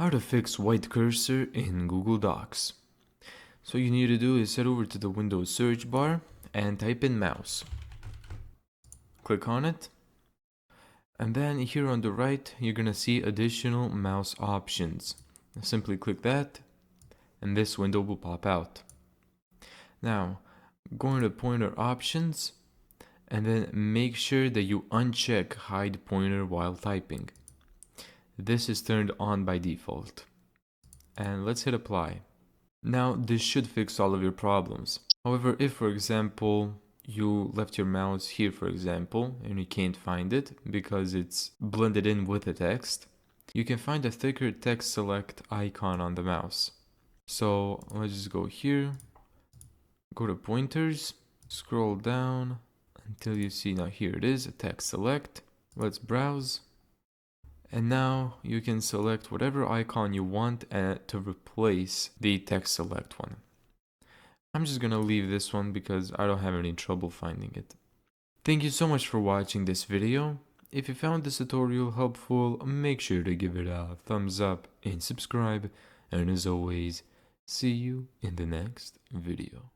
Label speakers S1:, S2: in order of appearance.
S1: How to fix white cursor in Google Docs. So what you need to do is head over to the Windows search bar and type in mouse. Click on it. And then here on the right, you're gonna see additional mouse options. Simply click that and this window will pop out. Now, go into pointer options and then make sure that you uncheck hide pointer while typing. This is turned on by default. And let's hit apply. Now this should fix all of your problems. However, if for example you left your mouse here for example and you can't find it because it's blended in with the text, you can find a thicker text select icon on the mouse. So let's just go here, go to pointers, scroll down until you see, now here it is, text select. Let's browse. And now you can select whatever icon you want to replace the text select one. I'm just gonna leave this one because I don't have any trouble finding it. Thank you so much for watching this video. If you found this tutorial helpful, make sure to give it a thumbs up and subscribe. And as always, see you in the next video.